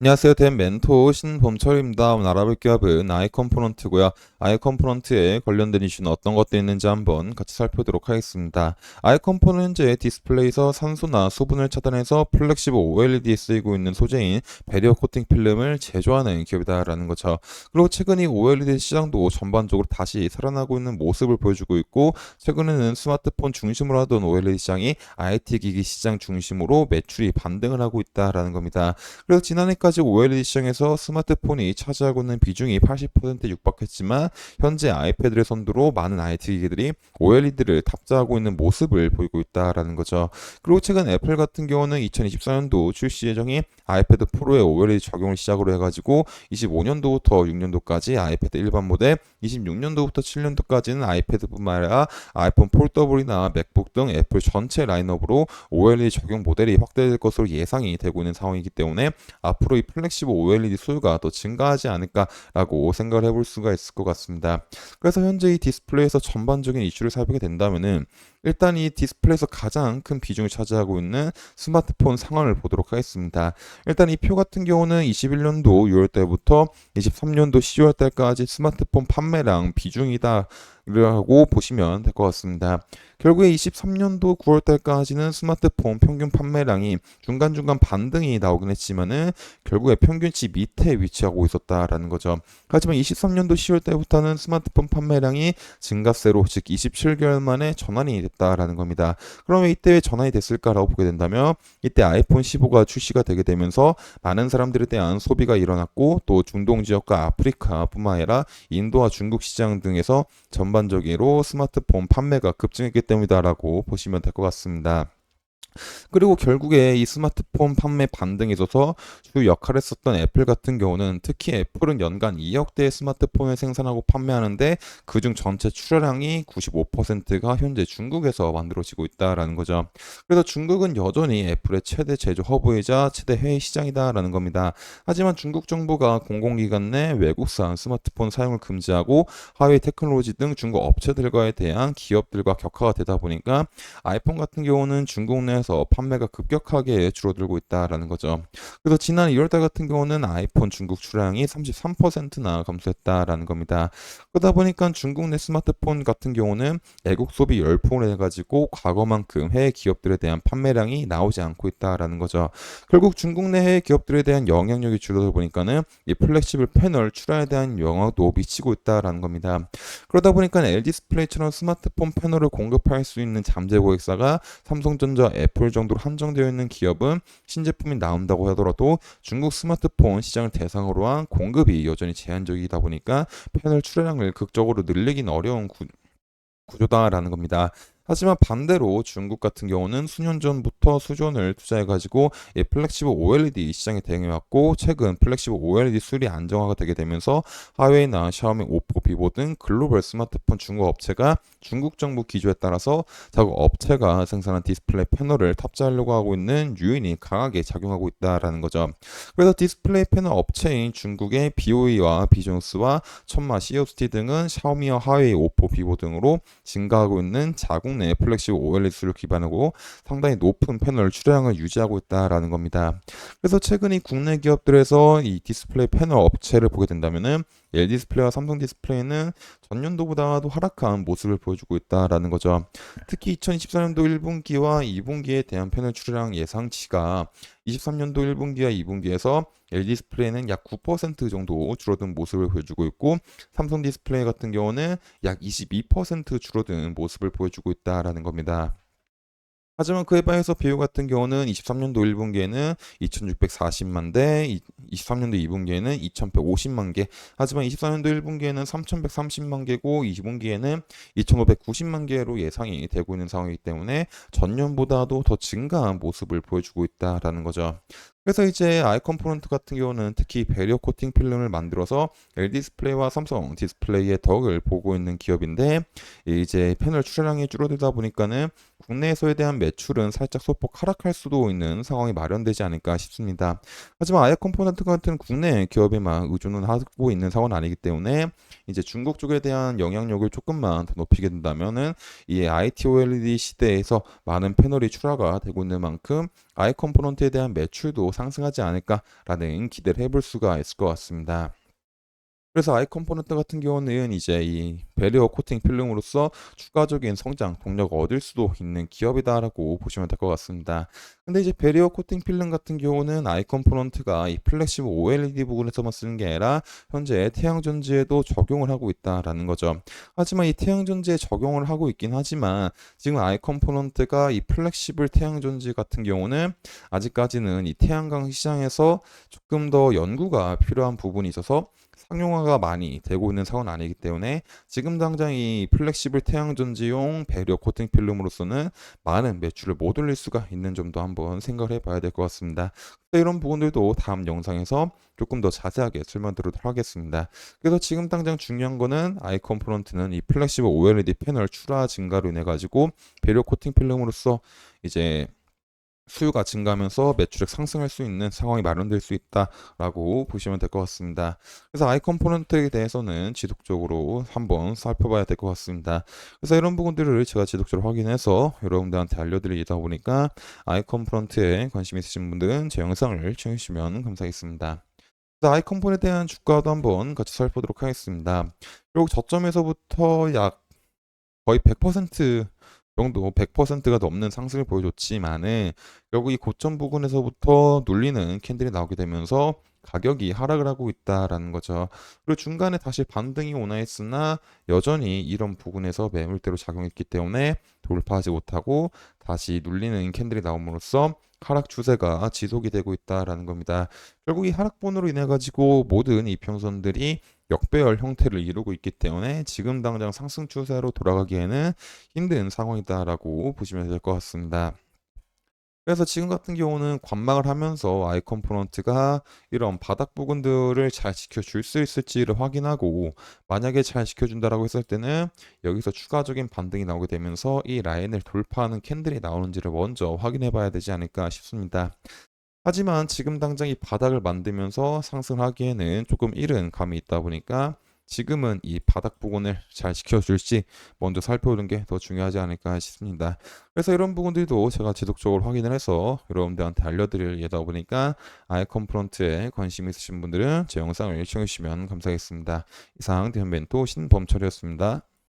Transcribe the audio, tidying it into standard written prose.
안녕하세요. 된 멘토 신범철입니다. 오늘 알아볼 기업은 아이컴포넌트고요. 아이컴포넌트에 관련된 이슈는 어떤 것들이 있는지 한번 같이 살펴보도록 하겠습니다. 아이컴포는 현재 디스플레이에서 산소나 수분을 차단해서 플렉시블 OLED에 쓰이고 있는 소재인 배리어 코팅 필름을 제조하는 기업이다라는 거죠. 그리고 최근 이 OLED 시장도 전반적으로 다시 살아나고 있는 모습을 보여주고 있고, 최근에는 스마트폰 중심으로 하던 OLED 시장이 IT 기기 시장 중심으로 매출이 반등을 하고 있다라는 겁니다. 그래서 지난해까지 OLED 시장에서 스마트폰이 차지하고 있는 비중이 80%에 육박했지만, 현재 아이패드를 선두로 많은 IT 기기들이 OLED를 탑재하고 있는 모습을 보이고 있다라는 거죠. 그리고 최근 애플 같은 경우는 2024년도 출시 예정인 아이패드 프로의 OLED 적용을 시작으로 해가지고 25년도부터 6년도까지 아이패드 일반 모델, 26년도부터 7년도까지는 아이패드뿐만 아니라 아이폰 폴더블이나 맥북 등 애플 전체 라인업으로 OLED 적용 모델이 확대될 것으로 예상이 되고 있는 상황이기 때문에 앞으로 이 플렉시블 OLED 수요가 더 증가하지 않을까라고 생각을 해볼 수가 있을 것 같습니다. 그래서 현재 이 디스플레이에서 전반적인 이슈를 살피게 된다면은, 일단 이 디스플레이에서 가장 큰 비중을 차지하고 있는 스마트폰 상황을 보도록 하겠습니다. 일단 이 표 같은 경우는 21년도 6월 달부터 23년도 10월 달까지 스마트폰 판매량 비중이다 라고 보시면 될 것 같습니다. 결국에 23년도 9월 달까지는 스마트폰 평균 판매량이 중간중간 반등이 나오긴 했지만은 결국에 평균치 밑에 위치하고 있었다라는 거죠. 하지만 23년도 10월 달부터는 스마트폰 판매량이 증가세로, 즉 27개월 만에 전환이 됐다라는 겁니다. 그러면 이때 왜 전환이 됐을까라고 보게 된다면, 이때 아이폰 15가 출시가 되게 되면서 많은 사람들에 대한 소비가 일어났고, 또 중동 지역과 아프리카뿐만 아니라 인도와 중국 시장 등에서 전반적으로 스마트폰 판매가 급증했기 때문이다라고 보시면 될 것 같습니다. 그리고 결국에 이 스마트폰 판매 반등에 있어서 주 역할을 했었던 애플 같은 경우는, 특히 애플은 연간 2억 대의 스마트폰을 생산하고 판매하는데 그중 전체 출하량이 95%가 현재 중국에서 만들어지고 있다라는 거죠. 그래서 중국은 여전히 애플의 최대 제조 허브이자 최대 해외 시장이다라는 겁니다. 하지만 중국 정부가 공공기관 내 외국산 스마트폰 사용을 금지하고 화웨이 테크놀로지 등 중국 업체들과에 대한 기업들과 격화가 되다 보니까 아이폰 같은 경우는 중국 내에서 판매가 급격하게 줄어들고 있다라는 거죠. 그래서 지난 2월달 같은 경우는 아이폰 중국 출하량이 33%나 감소했다라는 겁니다. 그러다 보니까 중국 내 스마트폰 같은 경우는 애국 소비 열풍을 해가지고 과거만큼 해외 기업들에 대한 판매량이 나오지 않고 있다라는 거죠. 결국 중국 내 해외 기업들에 대한 영향력이 줄어들다 보니까는 이 플렉시블 패널 출하에 대한 영향도 미치고 있다라는 겁니다. 그러다 보니까 LG 디스플레이처럼 스마트폰 패널을 공급할 수 있는 잠재 고객사가 삼성전자, 애플 정도로 한정되어 있는 기업은 신제품이 나온다고 하더라도 중국 스마트폰 시장을 대상으로 한 공급이 여전히 제한적이다 보니까 패널 출하량을 극적으로 늘리긴 어려운 구조다라는 겁니다. 하지만 반대로 중국 같은 경우는 수년 전부터 수준을 투자해가지고 이 플렉시블 OLED 시장에 대응해왔고, 최근 플렉시블 OLED 수율이 안정화가 되게 되면서 화웨이나 샤오미, 오포, 비보 등 글로벌 스마트폰 중국 업체가 중국 정부 기조에 따라서 자국 업체가 생산한 디스플레이 패널을 탑재하려고 하고 있는 요인이 강하게 작용하고 있다라는 거죠. 그래서 디스플레이 패널 업체인 중국의 BOE와 비전스와 천마, COST 등은 샤오미와 화웨이, 오포, 비보 등으로 증가하고 있는 자국 내 플렉시블 OLED를 기반으로 상당히 높은 패널 출하량을 유지하고 있다라는 겁니다. 그래서 최근 이 국내 기업들에서 이 디스플레이 패널 업체를 보게 된다면은 LG 디스플레이와 삼성 디스플레이는 전년도보다도 하락한 모습을 보여주고 있다라는 거죠. 특히 2024년도 1분기와 2분기에 대한 패널 출하량 예상치가 23년도 1분기와 2분기에서 LG 디스플레이는 약 9% 정도 줄어든 모습을 보여주고 있고, 삼성 디스플레이 같은 경우는 약 22% 줄어든 모습을 보여주고 있다라는 겁니다. 하지만 그에 반해서 비교 같은 경우는 23년도 1분기에는 2,640만 대, 23년도 2분기에는 2,150만 개, 하지만 24년도 1분기에는 3,130만 개고 2분기에는 2,590만 개로 예상이 되고 있는 상황이기 때문에 전년보다도 더 증가한 모습을 보여주고 있다라는 거죠. 그래서 이제 아이 컴포넌트 같은 경우는 특히 배리어 코팅 필름을 만들어서 LG 디스플레이와 삼성 디스플레이의 덕을 보고 있는 기업인데, 이제 패널 출하량이 줄어들다 보니까는 국내에서에 대한 매출은 살짝 소폭 하락할 수도 있는 상황이 마련되지 않을까 싶습니다. 하지만 아이어 컴포넌트 같은 국내 기업에만 의존을 하고 있는 상황은 아니기 때문에, 이제 중국 쪽에 대한 영향력을 조금만 더 높이게 된다면은 이 IT OLED 시대에서 많은 패널이 출하가 되고 있는 만큼 아이 컴포넌트에 대한 매출도 상승하지 않을까라는 기대를 해볼 수가 있을 것 같습니다. 그래서 아이 컴포넌트 같은 경우는 이제 이 배리어 코팅 필름으로써 추가적인 성장 동력을 얻을 수도 있는 기업이다라고 보시면 될 것 같습니다. 근데 이제 배리어 코팅 필름 같은 경우는 아이 컴포넌트가 이 플렉시블 OLED 부분에서만 쓰는 게 아니라 현재 태양 전지에도 적용을 하고 있다라는 거죠. 하지만 이 태양 전지에 적용을 하고 있긴 하지만 지금 아이 컴포넌트가 이 플렉시블 태양 전지 같은 경우는 아직까지는 이 태양광 시장에서 조금 더 연구가 필요한 부분이 있어서 상용화가 많이 되고 있는 상황은 아니기 때문에 지금 당장 이 플렉시블 태양전지용 배리어 코팅 필름으로서는 많은 매출을 못 올릴 수가 있는 점도 한번 생각을 해봐야 될 것 같습니다. 이런 부분들도 다음 영상에서 조금 더 자세하게 설명드리도록 하겠습니다. 그래서 지금 당장 중요한 거는 아이 컴포넌트는 이 플렉시블 OLED 패널 출하 증가로 인해 가지고 배리어 코팅 필름으로써 이제 수요가 증가하면서 매출액 상승할 수 있는 상황이 마련될 수 있다라고 보시면 될 것 같습니다. 그래서 아이 컴포넌트에 대해서는 지속적으로 한번 살펴봐야 될 것 같습니다. 그래서 이런 부분들을 제가 지속적으로 확인해서 여러분들한테 알려드리다 보니까 아이 컴포넌트에 관심 있으신 분들은 제 영상을 시청해주시면 감사하겠습니다. 그래서 아이 컴포넌트에 대한 주가도 한번 같이 살펴보도록 하겠습니다. 결국 저점에서부터 약 거의 100% 정도 100%가 넘는 상승을 보여줬지만은 결국 이 고점 부근에서부터 눌리는 캔들이 나오게 되면서 가격이 하락을 하고 있다라는 거죠. 그리고 중간에 다시 반등이 오나 했으나 여전히 이런 부분에서 매물대로 작용했기 때문에 돌파하지 못하고 다시 눌리는 캔들이 나옴으로써 하락 추세가 지속이 되고 있다라는 겁니다. 결국 이 하락분으로 인해 가지고 모든 이평선들이 역배열 형태를 이루고 있기 때문에 지금 당장 상승 추세로 돌아가기에는 힘든 상황이다라고 보시면 될 것 같습니다. 그래서 지금 같은 경우는 관망을 하면서 아이 컴포넌트가 이런 바닥 부분들을 잘 지켜줄 수 있을지를 확인하고 만약에 잘 지켜준다라고 했을 때는 여기서 추가적인 반등이 나오게 되면서 이 라인을 돌파하는 캔들이 나오는지를 먼저 확인해 봐야 되지 않을까 싶습니다. 하지만 지금 당장 이 바닥을 만들면서 상승하기에는 조금 이른 감이 있다 보니까 지금은 이 바닥 부분을 잘 지켜줄지 먼저 살펴보는 게 더 중요하지 않을까 싶습니다. 그래서 이런 부분들도 제가 지속적으로 확인을 해서 여러분들한테 알려드릴 예다 보니까 아이콘 프론트에 관심 있으신 분들은 제 영상을 시청해 주시면 감사하겠습니다. 이상 대현벤토 신범철이었습니다.